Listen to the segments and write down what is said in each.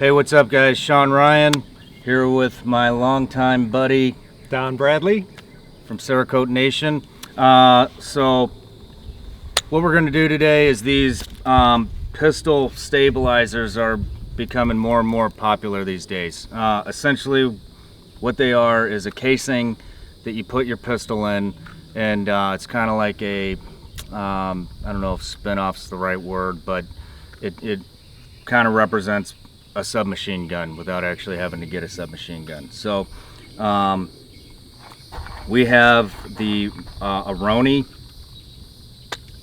Hey, what's up guys? Shawn Ryan here with my longtime buddy Don Bradley from Cerakote Nation. So what we're going to do today is these pistol stabilizers are becoming more and more popular these days. Essentially what they are is a casing that you put your pistol in, and it's kind of like a I don't know if spin-off's the right word, but it kind of represents a submachine gun without actually having to get a submachine gun. So we have the a Roni,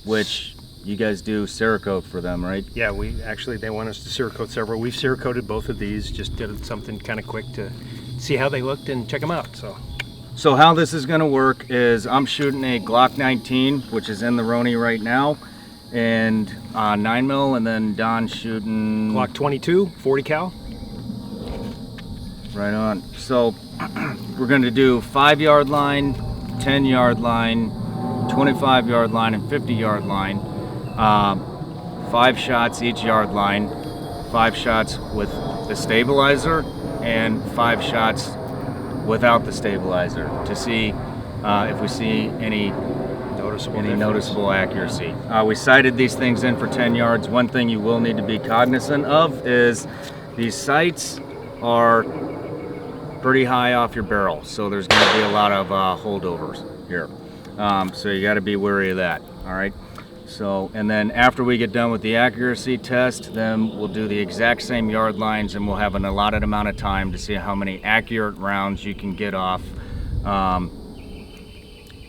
which you guys do Cerakote for them, right? Yeah, they want us to Cerakote several. We've Cerakoted both of these, just did something kind of quick to see how they looked and check them out. So how this is going to work is I'm shooting a Glock 19, which is in the Roni right now, and 9mm, and then Don's shooting Glock 22, 40 cal. Right on. So we're going to do 5-yard line, 10-yard line, 25-yard line, and 50-yard line. 5 shots each yard line, 5 shots with the stabilizer, and 5 shots without the stabilizer to see if we see any noticeable accuracy. We sighted these things in for 10 yards. One thing you will need to be cognizant of is these sights are pretty high off your barrel, so there's going to be a lot of holdovers here. So you got to be wary of that. All right. So, and then after we get done with the accuracy test, then we'll do the exact same yard lines, and we'll have an allotted amount of time to see how many accurate rounds you can get off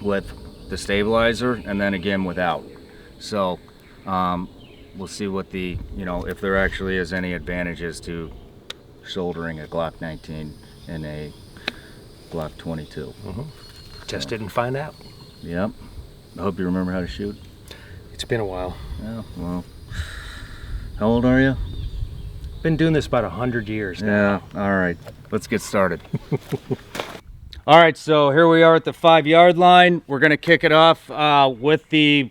with the stabilizer, and then again without. So we'll see what the, if there actually is any advantages to shouldering a Glock 19 and a Glock 22. Test it and find out. Yep. I hope you remember how to shoot. It's been a while. Yeah, well, how old are you? Been doing this about 100 years now. Yeah, all right. Let's get started. All right, so here we are at the 5-yard line. We're going to kick it off with the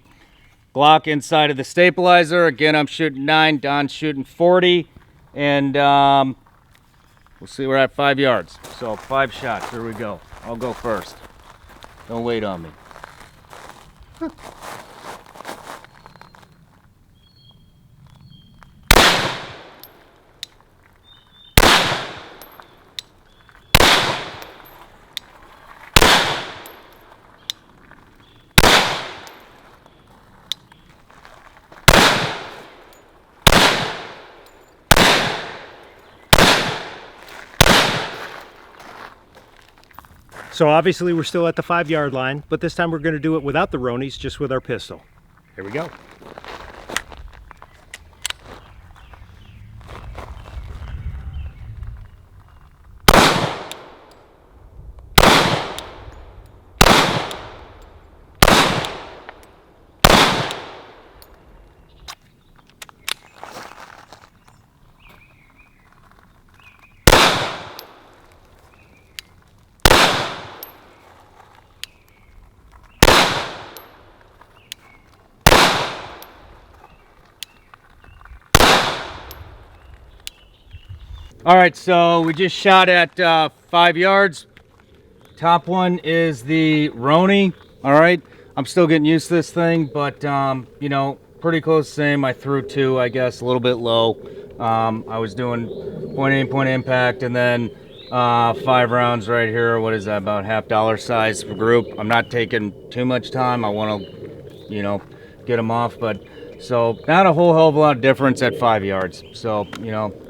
Glock inside of the stabilizer. Again, I'm shooting 9, Don's shooting 40, and we'll see we're at 5 yards. So 5 shots, here we go. I'll go first. Don't wait on me. So obviously we're still at the 5-yard line, but this time we're going to do it without the Ronis, just with our pistol. Here we go. All right, so we just shot at 5 yards. Top one is the Roni. All right, I'm still getting used to this thing, but pretty close to same. I threw 2, I guess, a little bit low. I was doing point aim, point impact, and then 5 rounds right here. What is that, about $50 size per group? I'm not taking too much time. I want to, get them off, but so not a whole hell of a lot of difference at 5 yards. So,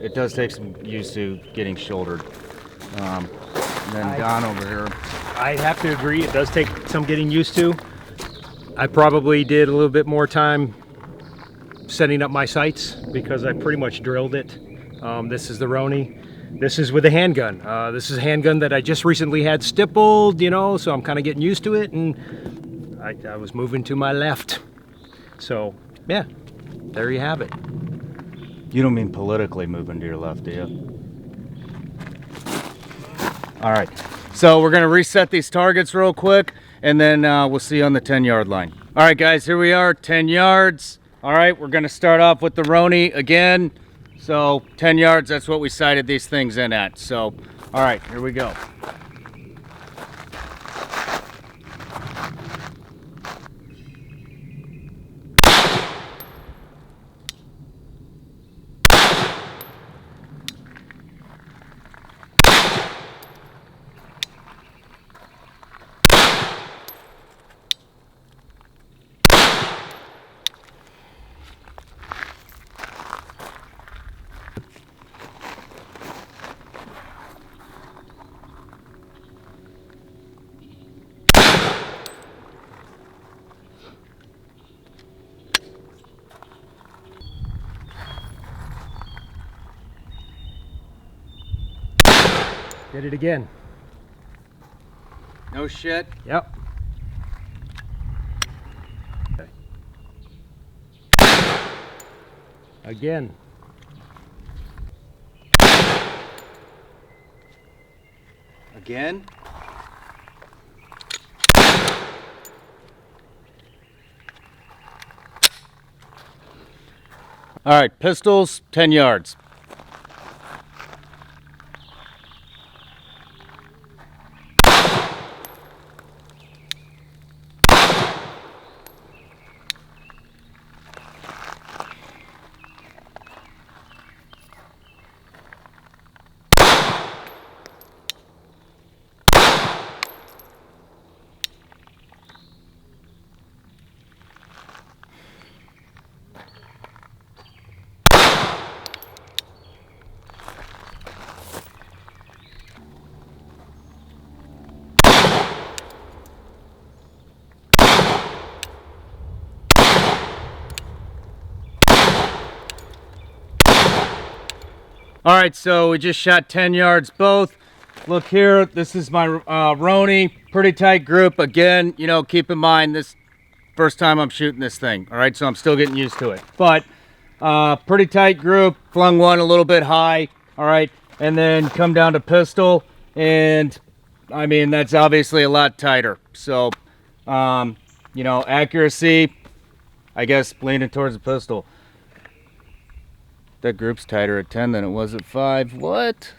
it does take some used to getting shouldered. And then Don over here. I have to agree, it does take some getting used to. I probably did a little bit more time setting up my sights because I pretty much drilled it. This is the Roni. This is with a handgun. This is a handgun that I just recently had stippled, so I'm kind of getting used to it, and I was moving to my left. So, yeah, there you have it. You don't mean politically moving to your left, do you? All right, so we're gonna reset these targets real quick, and then we'll see you on the 10-yard line. All right, guys, here we are, 10 yards. All right, we're gonna start off with the Roni again. So 10 yards, that's what we sighted these things in at. So, all right, here we go. Did it again. No shit. Yep. Okay. Again. Again. All right, pistols, 10 yards. All right, so we just shot 10 yards both. Look here, this is my Roni, pretty tight group. Again, you know, keep in mind this first time I'm shooting this thing. All right, so I'm still getting used to it. But pretty tight group, flung one a little bit high. All right, and then come down to pistol, and I mean, that's obviously a lot tighter. So, you know, accuracy, I guess, leaning towards the pistol. That group's tighter at 10 than it was at 5. What?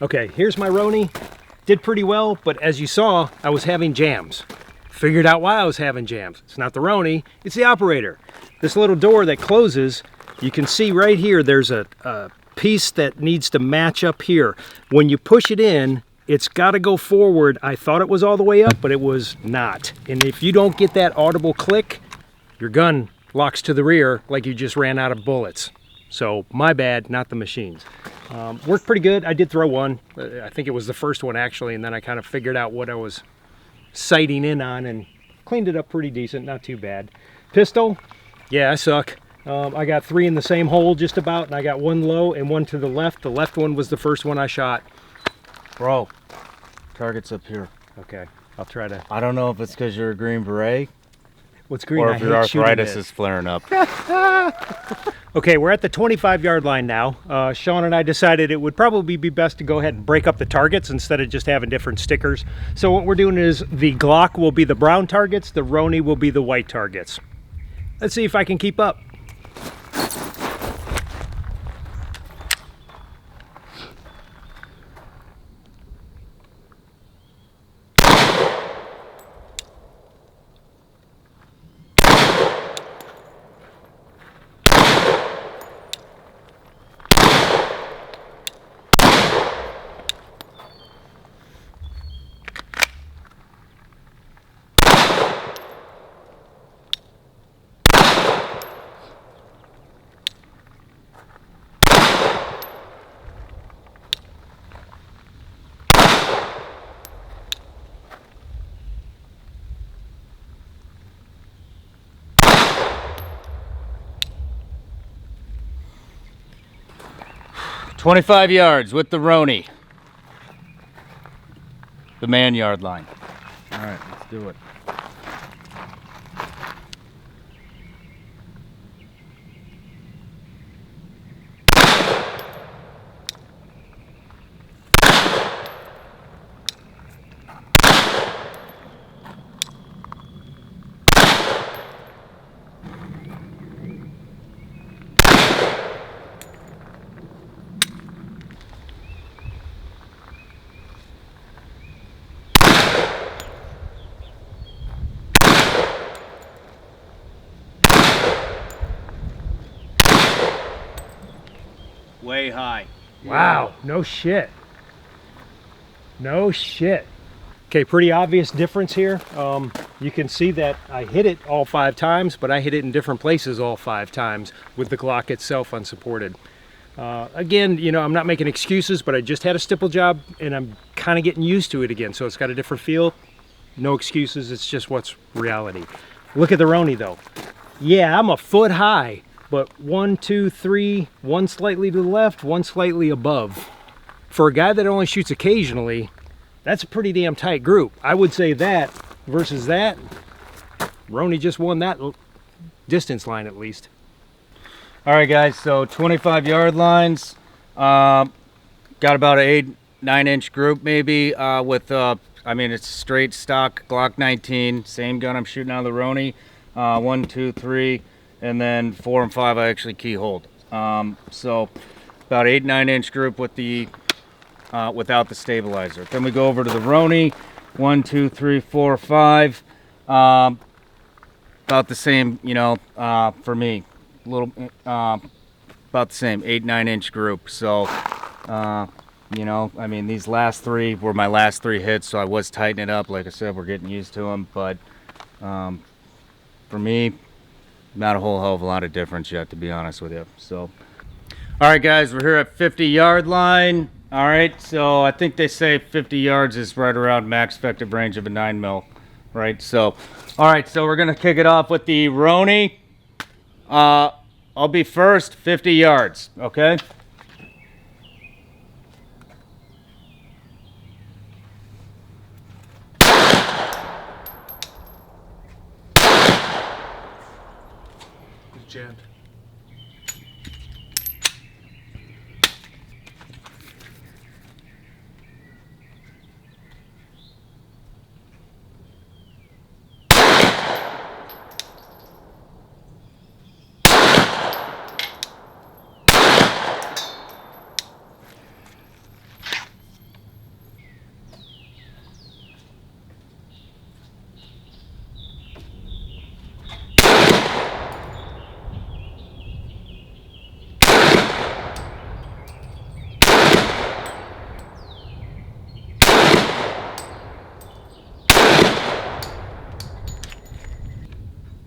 Okay, here's my Roni. Did pretty well, but as you saw, I was having jams. Figured out why I was having jams. It's not the Roni, it's the operator. This little door that closes, you can see right here, there's a piece that needs to match up here. When you push it in, it's got to go forward. I thought it was all the way up, but it was not. And if you don't get that audible click, your gun locks to the rear like you just ran out of bullets. So my bad, not the machines. Worked pretty good. I did throw one. I think it was the first one actually, and then I kind of figured out what I was sighting in on and cleaned it up pretty decent, not too bad. Pistol, yeah, I suck. I got 3 in the same hole just about, and I got 1 low and 1 to the left. The left one was the first one I shot. Bro, target's up here. Okay, I'll try to. I don't know if it's because you're a Green Beret What's green? or I if hate your shooting arthritis it. is flaring up. Okay, we're at the 25-yard line now. Shawn and I decided it would probably be best to go ahead and break up the targets instead of just having different stickers. So what we're doing is the Glock will be the brown targets, the Roni will be the white targets. Let's see if I can keep up. "25 yards with the Roni. The man yard line." All right, let's do it. way high. Wow, no shit. No shit. Okay, pretty obvious difference here. You can see that I hit it all 5 times, but I hit it in different places all 5 times with the Glock itself unsupported. Again, you know, I'm not making excuses, but I just had a stipple job and I'm kind of getting used to it again. So it's got a different feel. No excuses, it's just what's reality. Look at the Roni though. Yeah, I'm a foot high, but 1, 2, 3, one slightly to the left, one slightly above. For a guy that only shoots occasionally, that's a pretty damn tight group. I would say that versus that, Roni just won that distance line at least. All right, guys, so 25 yard lines. Got about an 8-9 inch group maybe with, I mean, it's straight stock Glock 19, same gun I'm shooting out of the Roni. 1, 2, 3, and then 4 and 5 I actually keyhold. So about 8-9 inch group with the without the stabilizer. Then we go over to the Roni, 1, 2, 3, 4, 5. About the same, you know, for me, a little about the same 8-9 inch group. So you know, I mean, these last 3 were my last 3 hits, so I was tightening it up. Like I said, we're getting used to them, but for me, not a whole hell of a lot of difference yet, to be honest with you. So all right, guys, we're here at 50 yard line. All right, so I think they say 50 yards is right around max effective range of a 9mm, right? So, all right, so we're gonna kick it off with the Roni. I'll be first, 50 yards, okay? Jammed.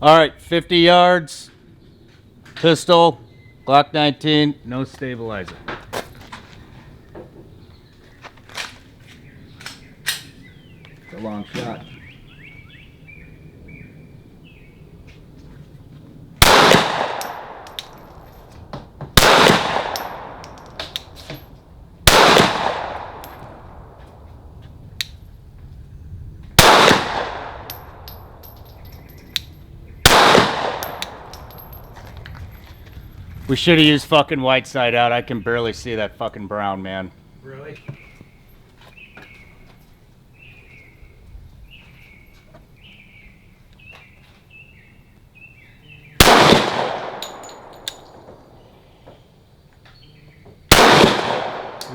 All right, 50 yards, pistol, Glock 19, no stabilizer. It's a long shot. We should have used fucking white side out. I can barely see that fucking brown, man. Really?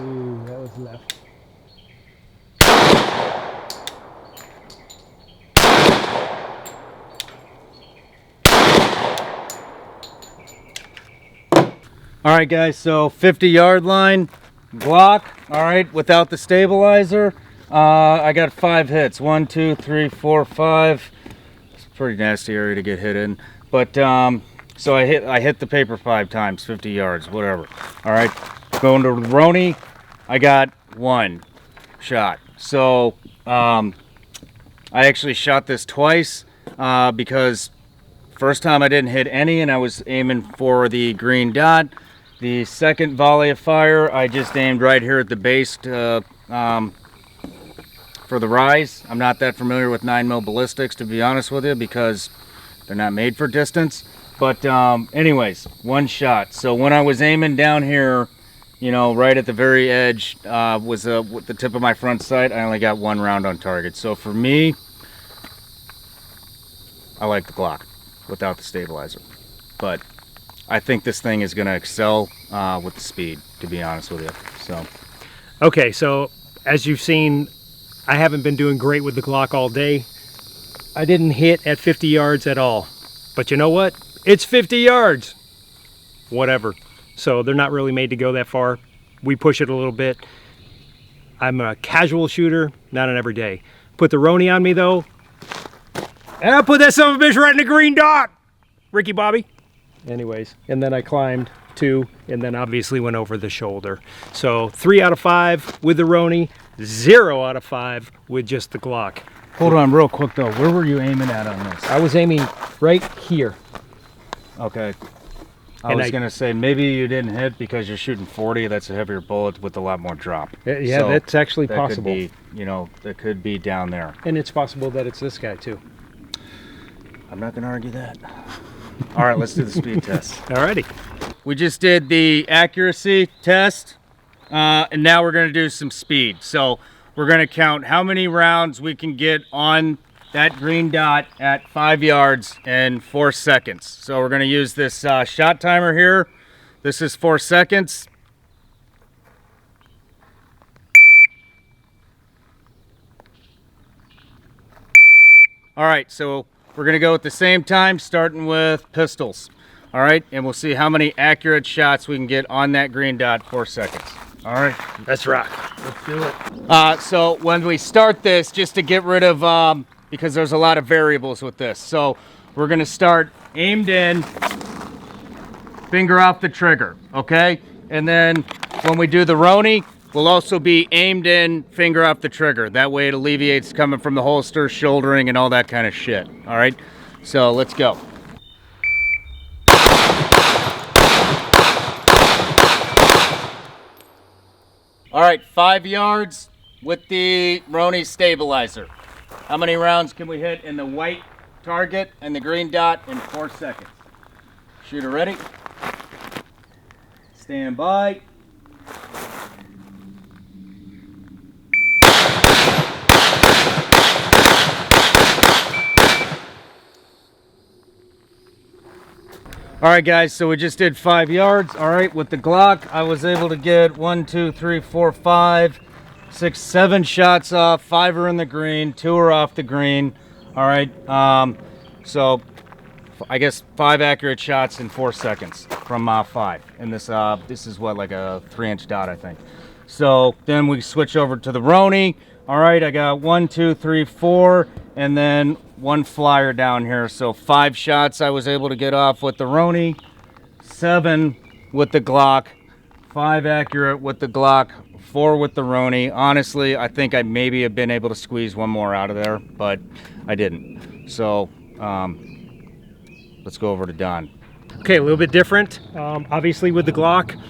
Ooh, that was left. All right, guys, so 50 yard line, Glock, all right, without the stabilizer. I got 5 hits, 1, 2, 3, 4, 5. It's a pretty nasty area to get hit in. But, so I hit the paper 5 times, 50 yards, whatever. All right, going to Roni, I got 1 shot. So, I actually shot this twice because first time I didn't hit any and I was aiming for the green dot. The second volley of fire, I just aimed right here at the base to, for the rise. I'm not that familiar with 9mm ballistics, to be honest with you, because they're not made for distance. But anyways, 1 shot. So when I was aiming down here, you know, right at the very edge was with the tip of my front sight, I only got 1 round on target. So for me, I like the Glock without the stabilizer. But I think this thing is going to excel with the speed, to be honest with you. So, okay, so as you've seen, I haven't been doing great with the Glock all day. I didn't hit at 50 yards at all. But you know what? It's 50 yards. Whatever. so they're not really made to go that far. We push it a little bit. I'm a casual shooter, not an everyday. Put the Roni on me though, and I put that son of a bitch right in the green dot. Ricky Bobby. Anyways, and then I climbed 2, and then obviously went over the shoulder. So 3 out of 5 with the Roni, 0 out of 5 with just the Glock. Hold on real quick though, where were you aiming at on this? I was aiming right here. Okay. I was gonna say maybe you didn't hit because you're shooting 40. That's a heavier bullet with a lot more drop. Yeah, so that's actually that possible. Could be, you know, that could be down there. And it's possible that it's this guy too. I'm not gonna argue that. All right, let's do the speed test. Alrighty. We just did the accuracy test, and now we're gonna do some speed. So we're gonna count how many rounds we can get on that green dot at 5 yards in 4 seconds. So we're gonna use this shot timer here. This is 4 seconds. All right, so we're gonna go at the same time, starting with pistols. All right, and we'll see how many accurate shots we can get on that green dot, 4 seconds. All right, let's rock. Let's do it. So when we start this, just to get rid of, because there's a lot of variables with this. So we're gonna start aimed in, finger off the trigger, okay? And then when we do the Roni, we'll also be aimed in, finger off the trigger. That way it alleviates coming from the holster, shouldering, and all that kind of shit, all right? So let's go. All right, 5 yards with the Roni stabilizer. How many rounds can we hit in the white target and the green dot in 4 seconds? Shooter ready. Stand by. All right, guys, so we just did 5 yards. All right, with the Glock, I was able to get 1, 2, 3, 4, 5, 6, 7 shots off. 5 are in the green, 2 are off the green. All right, so I guess 5 accurate shots in 4 seconds from 5. And this is what, like a 3-inch dot, I think. So then we switch over to the Roni. All right, I got 1, 2, 3, 4, and then 1 flyer down here. So 5 shots I was able to get off with the Roni, 7 with the Glock, 5 accurate with the Glock, 4 with the Roni. Honestly, I think I maybe have been able to squeeze 1 more out of there, but I didn't. So let's go over to Don. Okay, a little bit different. Obviously with the Glock,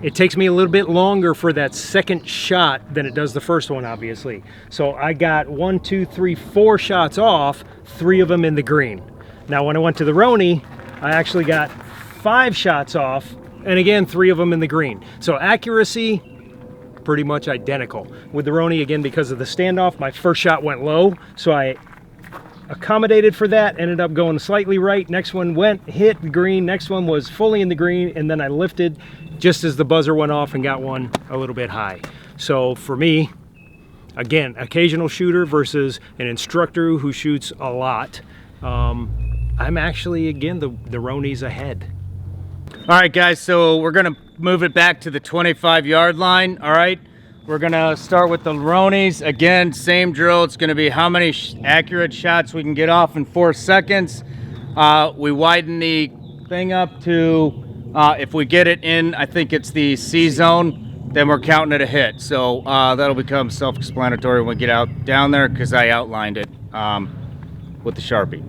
it takes me a little bit longer for that second shot than it does the first one, obviously. So I got 1, 2, 3, 4 shots off, 3 of them in the green. Now when I went to the Roni, I actually got 5 shots off, and again, 3 of them in the green. So accuracy, pretty much identical. With the Roni, again, because of the standoff, my first shot went low, so I accommodated for that, ended up going slightly right. Next one hit the green, next one was fully in the green, and then I lifted just as the buzzer went off and got one a little bit high. So for me, again, occasional shooter versus an instructor who shoots a lot, I'm actually, again, the Roni's ahead. All right, guys, so we're gonna move it back to the 25-yard line, all right? We're gonna start with the Ronis. Again, same drill. It's gonna be how many accurate shots we can get off in 4 seconds. We widen the thing up to, if we get it in, I think it's the C zone, then we're counting it a hit. So that'll become self-explanatory when we get out down there because I outlined it with the Sharpie.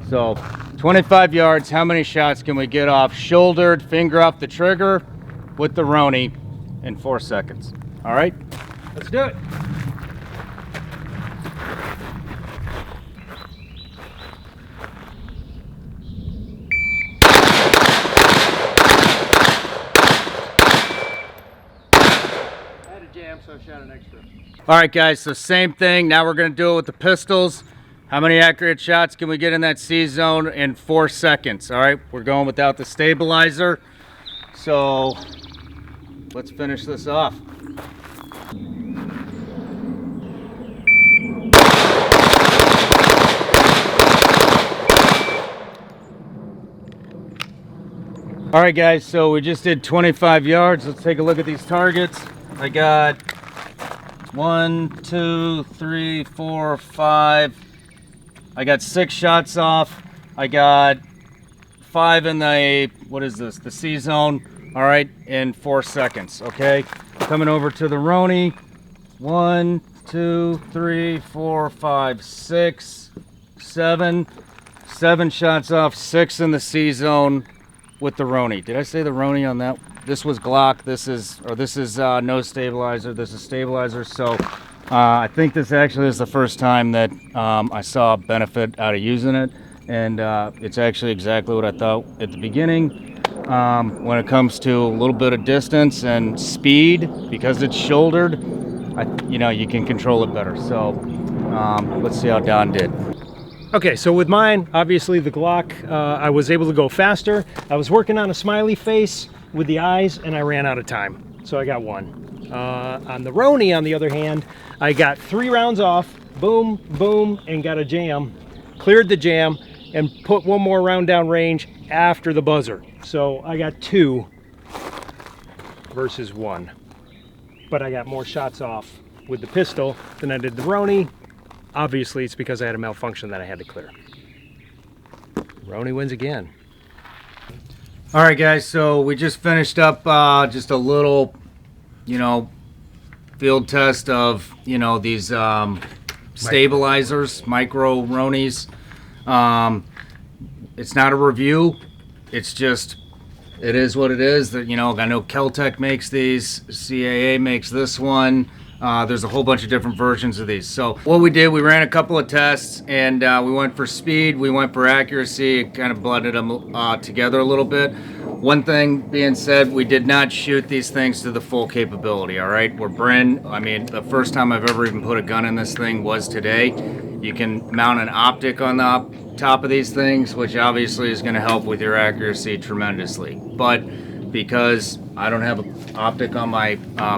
So 25 yards, how many shots can we get off shouldered, finger off the trigger with the Roni in 4 seconds? All right, let's do it. So I shot an extra. All right, guys, so same thing. Now we're gonna do it with the pistols. How many accurate shots can we get in that C zone in 4 seconds? All right, we're going without the stabilizer. So let's finish this off. All right, guys, so we just did 25 yards. Let's take a look at these targets. I got 1, 2, 3, 4, 5. I got 6 shots off. I got 5 in the, what is this, the C zone. All right, in 4 seconds, okay? Coming over to the Roni. 1, 2, 3, 4, 5, 6, 7. 7 shots off, 6 in the C zone with the Roni. Did I say the Roni on that? This was Glock. This is no stabilizer. This is stabilizer. So I think this actually is the first time that I saw a benefit out of using it, and it's actually exactly what I thought at the beginning. When it comes to a little bit of distance and speed, because it's shouldered, you can control it better. So let's see how Don did. Okay, so with mine, obviously the Glock, I was able to go faster. I was working on a smiley face with the eyes, and I ran out of time, so I got 1. On the Roni, on the other hand, I got 3 rounds off, boom, boom, and got a jam, cleared the jam, and put 1 more round down range after the buzzer. So I got 2 versus 1, but I got more shots off with the pistol than I did the Roni. Obviously, it's because I had a malfunction that I had to clear. Roni wins again. All right, guys, so we just finished up just a little, field test of, these stabilizers, Micro Ronis. It's not a review. It's just, it is what it is. I know Keltec makes these, CAA makes this one. There's a whole bunch of different versions of these. So what we did, we ran a couple of tests, and we went for speed, we went for accuracy, kind of blended them together a little bit. One thing being said, we did not shoot these things to the full capability, all right? The first time I've ever even put a gun in this thing was today. You can mount an optic on the top of these things, which obviously is gonna help with your accuracy tremendously. But because I don't have an optic on my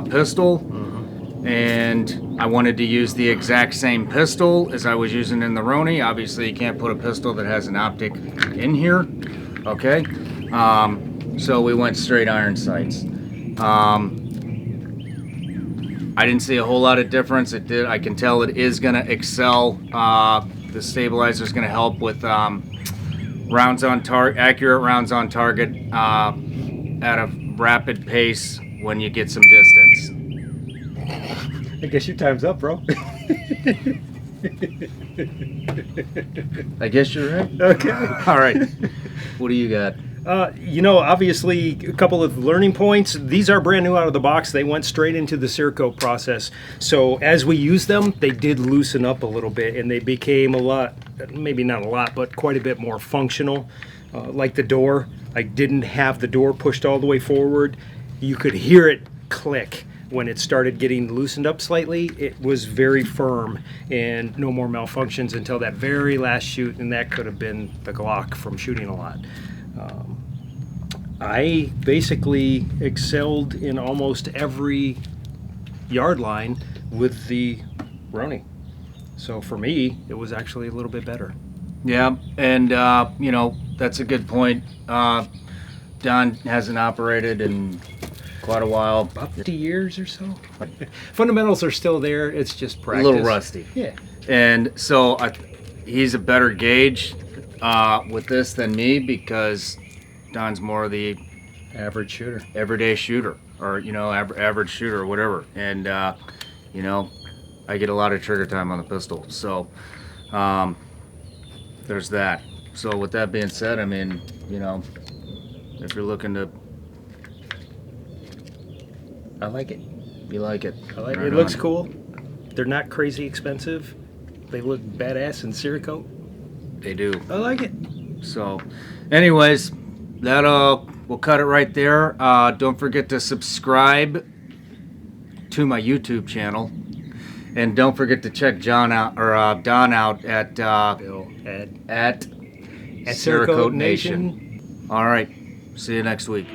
pistol, and I wanted to use the exact same pistol as I was using in the Roni. Obviously, you can't put a pistol that has an optic in here, okay? So we went straight iron sights. I didn't see a whole lot of difference. I can tell it is gonna excel. The stabilizer is gonna help with rounds on target, accurate rounds on target at a rapid pace when you get some distance. I guess your time's up, bro. I guess you're right. Okay. All right. What do you got? Obviously, a couple of learning points. These are brand new out of the box. They went straight into the Cerakote process. So as we use them, they did loosen up a little bit, and they became a lot, maybe not a lot, but quite a bit more functional. Like the door, I didn't have the door pushed all the way forward. You could hear it click. When it started getting loosened up slightly, it was very firm and no more malfunctions until that very last shoot, and that could have been the Glock from shooting a lot. I basically excelled in almost every yard line with the Roni. So for me, it was actually a little bit better. Yeah, and that's a good point. Don hasn't operated in quite a while. About 50 years or so. Fundamentals are still there. It's just practice. A little rusty. Yeah. And so he's a better gauge with this than me, because Don's more of the average shooter, everyday shooter, or average shooter or whatever. And I get a lot of trigger time on the pistol. So there's that. So with that being said, if you're looking to, I like it. You like it. I like it. It looks cool. They're not crazy expensive. They look badass in Cerakote. They do. I like it. So, anyways, we'll cut it right there. Don't forget to subscribe to my YouTube channel, and don't forget to check John out, or Don out at at Cerakote Nation. All right. See you next week.